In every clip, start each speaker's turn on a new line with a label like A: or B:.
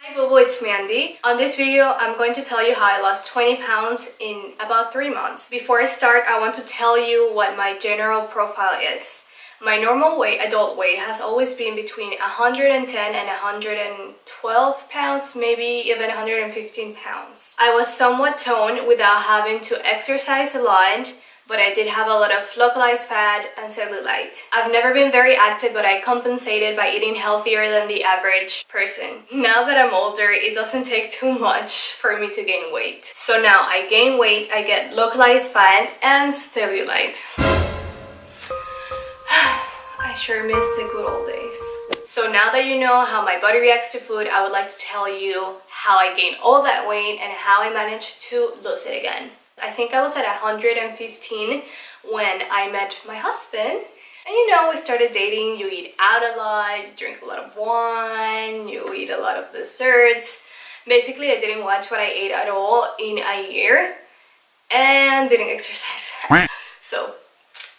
A: Hi Boo, it's Mandy. On this video, I'm going to tell you how I lost 20 pounds in about 3 months. Before I start, I want to tell you what my general profile is. My normal weight, adult weight, has always been between 110 and 112 pounds, maybe even 115 pounds. I was somewhat toned without having to exercise a lot, but I did have a lot of localized fat and cellulite. I've never been very active, but I compensated by eating healthier than the average person. Now that I'm older, it doesn't take too much for me to gain weight. So now I gain weight, I get localized fat and cellulite. I sure miss the good old days. So now that you know how my body reacts to food, I would like to tell you how I gained all that weight and how I managed to lose it again. I think I was at 115 when I met my husband. And you know, we started dating. You eat out a lot, you drink a lot of wine, you eat a lot of desserts. Basically, I didn't watch what I ate at all in a year and didn't exercise. So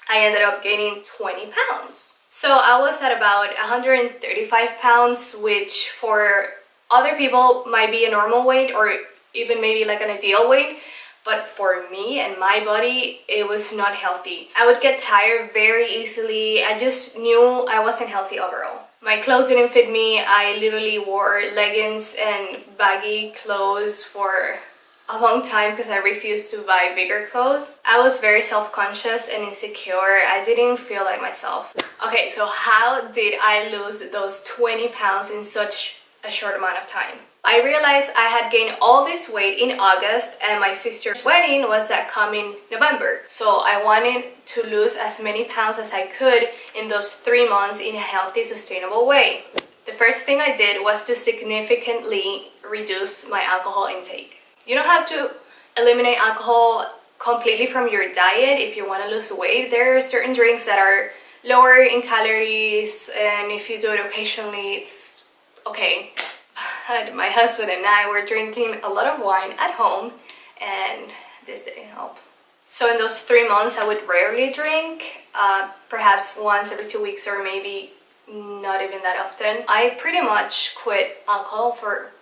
A: I ended up gaining 20 pounds. So I was at about 135 pounds, which for other people might be a normal weight or even maybe like an ideal weight. But for me and my body, it was not healthy. I would get tired very easily. I just knew I wasn't healthy overall. My clothes didn't fit me. I literally wore leggings and baggy clothes for a long time because I refused to buy bigger clothes. I was very self-conscious and insecure. I didn't feel like myself. Okay, so how did I lose those 20 pounds in such a short amount of time? I realized I had gained all this weight in August and my sister's wedding was that coming November. So I wanted to lose as many pounds as I could in those 3 months in a healthy, sustainable way. The first thing I did was to significantly reduce my alcohol intake. You don't have to eliminate alcohol completely from your diet if you want to lose weight. There are certain drinks that are lower in calories, and if you do it occasionally, it's okay. But my husband and I were drinking a lot of wine at home, and this didn't help. So in those 3 months, I would rarely drink, perhaps once every 2 weeks or maybe not even that often. I pretty much quit alcohol for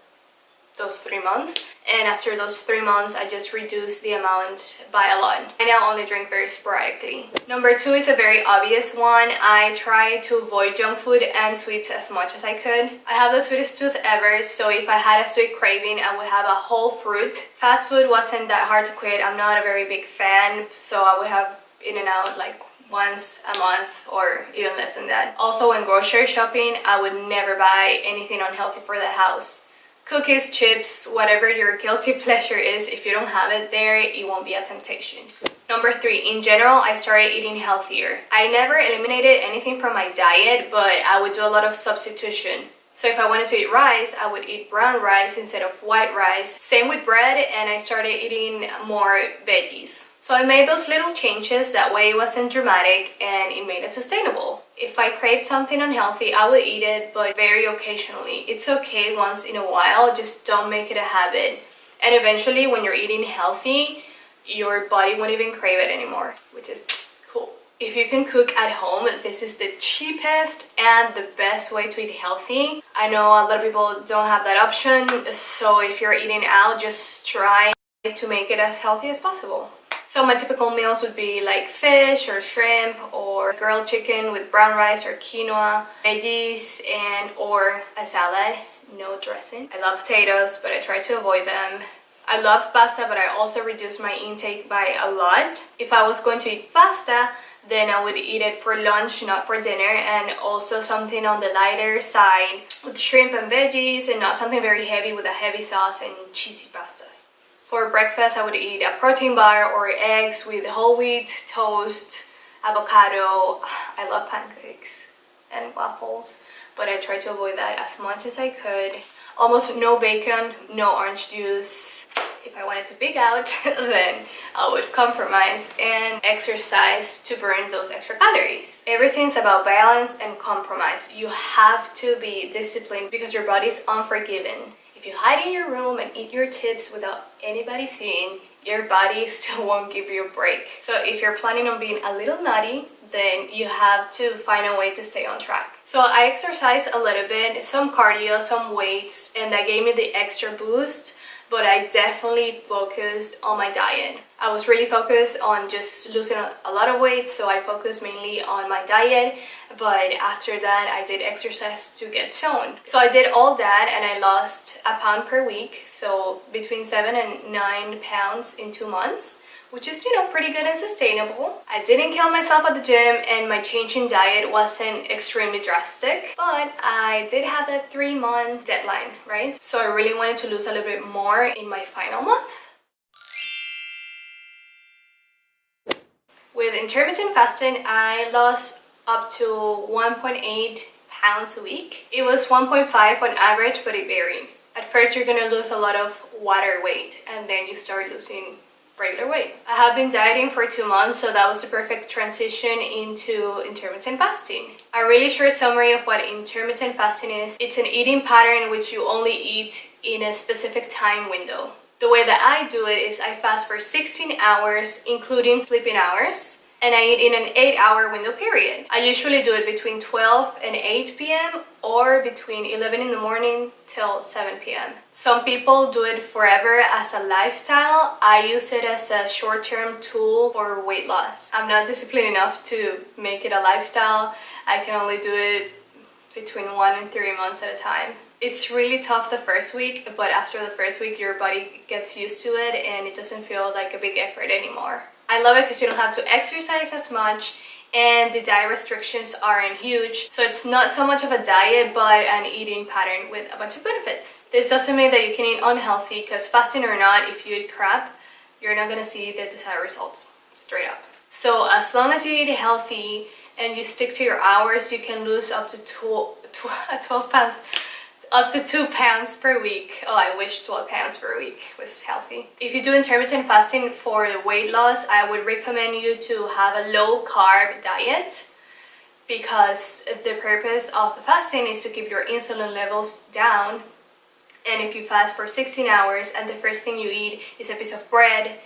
A: those 3 months, and after those 3 months I just reduced the amount by a lot. I now only drink very sporadically. Number 2 is a very obvious one. I try to avoid junk food and sweets as much as I could. I have the sweetest tooth ever, so if I had a sweet craving, I would have a whole fruit. Fast food wasn't that hard to quit. I'm not a very big fan, so I would have in and out like once a month or even less than that. Also, when grocery shopping, I would never buy anything unhealthy for the house. Cookies, chips, whatever your guilty pleasure is, if you don't have it there, it won't be a temptation. Number 3, in general, I started eating healthier. I never eliminated anything from my diet, but I would do a lot of substitution. So if I wanted to eat rice, I would eat brown rice instead of white rice. Same with bread, and I started eating more veggies. So I made those little changes, that way it wasn't dramatic and it made it sustainable. If I crave something unhealthy, I would eat it, but very occasionally. It's okay once in a while, just don't make it a habit. And eventually when you're eating healthy, your body won't even crave it anymore, which is cool. If you can cook at home, this is the cheapest and the best way to eat healthy. I know a lot of people don't have that option, so if you're eating out, just try to make it as healthy as possible. So my typical meals would be like fish or shrimp or grilled chicken with brown rice or quinoa, veggies, and or a salad, no dressing. I love potatoes, but I try to avoid them. I love pasta, but I also reduced my intake by a lot. If I was going to eat pasta, then I would eat it for lunch, not for dinner, and also something on the lighter side with shrimp and veggies, and not something very heavy with a heavy sauce and cheesy pastas. For breakfast, I would eat a protein bar or eggs with whole wheat, toast, avocado. I love pancakes and waffles, but I try to avoid that as much as I could. Almost no bacon, no orange juice. If I wanted to pig out, then I would compromise and exercise to burn those extra calories. Everything's about balance and compromise. You have to be disciplined because your body's unforgiving. If you hide in your room and eat your chips without anybody seeing, your body still won't give you a break. So if you're planning on being a little nutty, then you have to find a way to stay on track. So I exercised a little bit, some cardio, some weights, and that gave me the extra boost, but I definitely focused on my diet. I was really focused on just losing a lot of weight, so I focused mainly on my diet, but after that I did exercise to get toned. So I did all that and I lost a pound per week, so between 7 and 9 pounds in 2 months, which is, pretty good and sustainable. I didn't kill myself at the gym and my change in diet wasn't extremely drastic, but I did have a 3-month deadline, right? So I really wanted to lose a little bit more in my final month. With intermittent fasting, I lost up to 1.8 pounds a week. It was 1.5 on average, but it varied. At first, you're gonna lose a lot of water weight, and then you start losing regular weight. I have been dieting for 2 months, so that was the perfect transition into intermittent fasting. A really short summary of what intermittent fasting is: it's an eating pattern in which you only eat in a specific time window. The way that I do it is I fast for 16 hours, including sleeping hours, and I eat in an 8-hour window period. I usually do it between 12 and 8 p.m. or between 11 in the morning till 7 p.m. Some people do it forever as a lifestyle. I use it as a short-term tool for weight loss. I'm not disciplined enough to make it a lifestyle. I can only do it between 1 and 3 months at a time. It's really tough the first week, but after the first week your body gets used to it and it doesn't feel like a big effort anymore. I love it because you don't have to exercise as much and the diet restrictions aren't huge. So it's not so much of a diet but an eating pattern with a bunch of benefits. This doesn't mean that you can eat unhealthy, because fasting or not, if you eat crap, you're not gonna see the desired results, straight up. So as long as you eat healthy and you stick to your hours, you can lose up to 12 pounds. Up to 2 pounds per week. Oh, I wish 12 pounds per week was healthy. If you do intermittent fasting for the weight loss, I would recommend you to have a low carb diet, because the purpose of the fasting is to keep your insulin levels down. And if you fast for 16 hours and the first thing you eat is a piece of bread,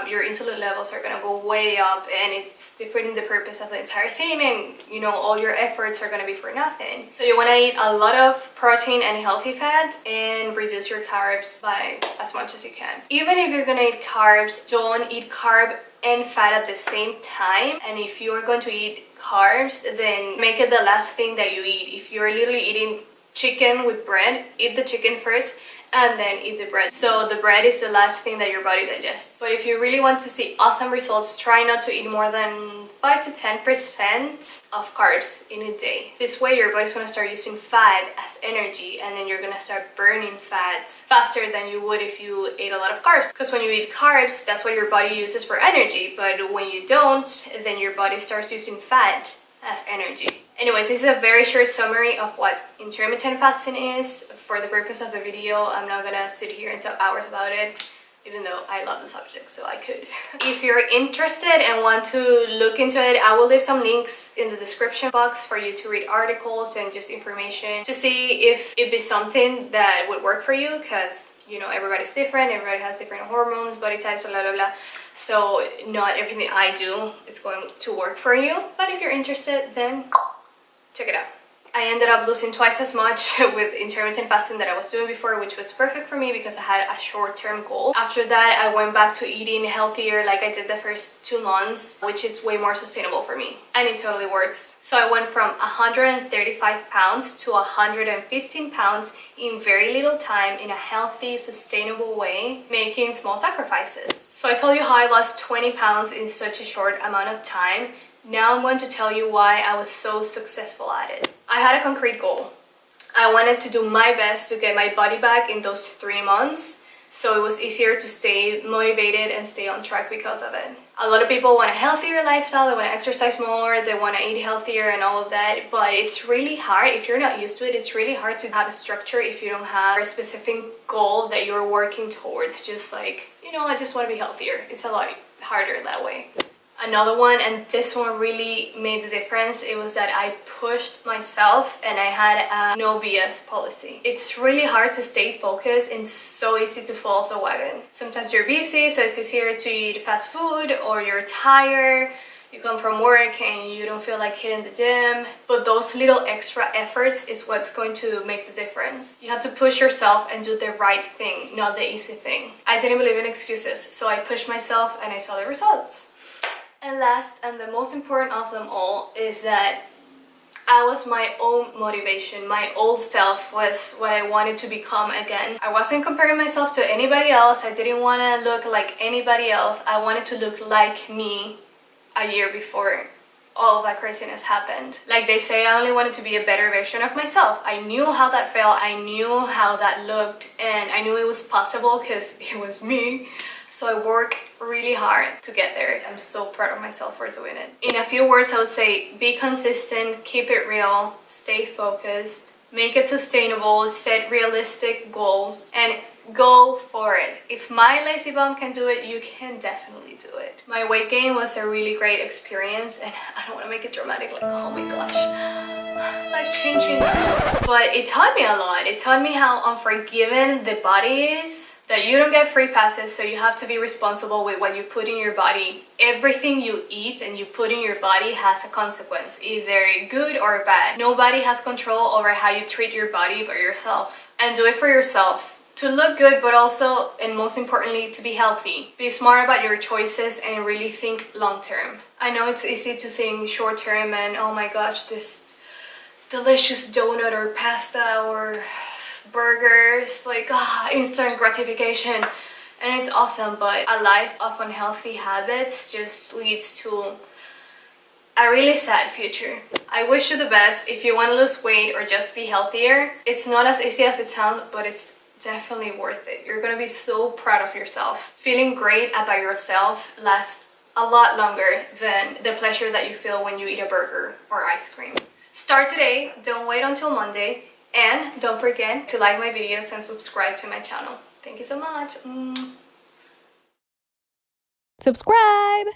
A: your insulin levels are gonna go way up, and it's defeating the purpose of the entire thing, and all your efforts are gonna be for nothing. So you wanna eat a lot of protein and healthy fat and reduce your carbs by as much as you can. Even if you're gonna eat carbs, don't eat carb and fat at the same time. And if you're going to eat carbs, then make it the last thing that you eat. If you're literally eating chicken with bread, eat the chicken first and then eat the bread. So the bread is the last thing that your body digests. But if you really want to see awesome results, try not to eat more than 5 to 10% of carbs in a day. This way your body's gonna start using fat as energy, and then you're gonna start burning fat faster than you would if you ate a lot of carbs. Because when you eat carbs, that's what your body uses for energy. But when you don't, then your body starts using fat as energy. Anyways, this is a very short summary of what intermittent fasting is. For the purpose of the video, I'm not gonna sit here and talk hours about it, even though I love the subject, so I could. If you're interested and want to look into it, I will leave some links in the description box for you to read articles and just information to see if it be something that would work for you, because everybody's different, everybody has different hormones, body types, blah blah blah. So not everything I do is going to work for you, but if you're interested, then check it out. I ended up losing twice as much with intermittent fasting that I was doing before, which was perfect for me because I had a short-term goal. After that, I went back to eating healthier like I did the first 2 months, which is way more sustainable for me, and it totally works. So I went from 135 pounds to 115 pounds in very little time, in a healthy, sustainable way, making small sacrifices. So I told you how I lost 20 pounds in such a short amount of time. Now I'm going to tell you why I was so successful at it. I had a concrete goal. I wanted to do my best to get my body back in those 3 months, so it was easier to stay motivated and stay on track because of it. A lot of people want a healthier lifestyle, they want to exercise more, they want to eat healthier and all of that, but it's really hard. If you're not used to it, it's really hard to have a structure if you don't have a specific goal that you're working towards. Just like, I just want to be healthier. It's a lot harder that way. Another one, and this one really made the difference, it was that I pushed myself and I had a no BS policy. It's really hard to stay focused and so easy to fall off the wagon. Sometimes you're busy, so it's easier to eat fast food, or you're tired, you come from work and you don't feel like hitting the gym. But those little extra efforts is what's going to make the difference. You have to push yourself and do the right thing, not the easy thing. I didn't believe in excuses, so I pushed myself and I saw the results. And last and the most important of them all is that I was my own motivation. My old self was what I wanted to become again. I wasn't comparing myself to anybody else. I didn't want to look like anybody else. I wanted to look like me a year before all of that craziness happened. Like they say, I only wanted to be a better version of myself. I knew how that felt. I knew how that looked, and I knew it was possible because it was me. So I work really hard to get there. I'm so proud of myself for doing it. In a few words, I would say be consistent, keep it real, stay focused, make it sustainable, set realistic goals, and go for it. If my lazy bum can do it, you can definitely do it. My weight gain was a really great experience, and I don't want to make it dramatic, like, oh my gosh, life-changing. But it taught me a lot. It taught me how unforgiving the body is, that you don't get free passes, so you have to be responsible with what you put in your body. Everything you eat and you put in your body has a consequence, either good or bad. Nobody has control over how you treat your body but yourself. And do it for yourself. To look good, but also, and most importantly, to be healthy. Be smart about your choices and really think long term. I know it's easy to think short term and, oh my gosh, this delicious donut or pasta or burgers, like instant gratification, and it's awesome, but a life of unhealthy habits just leads to a really sad future. I wish you the best. If you want to lose weight or just be healthier, it's not as easy as it sounds, but it's definitely worth it. You're gonna be so proud of yourself. Feeling great about yourself lasts a lot longer than the pleasure that you feel when you eat a burger or ice cream. Start today, don't wait until Monday. And don't forget to like my videos and subscribe to my channel. Thank you so much.
B: Subscribe!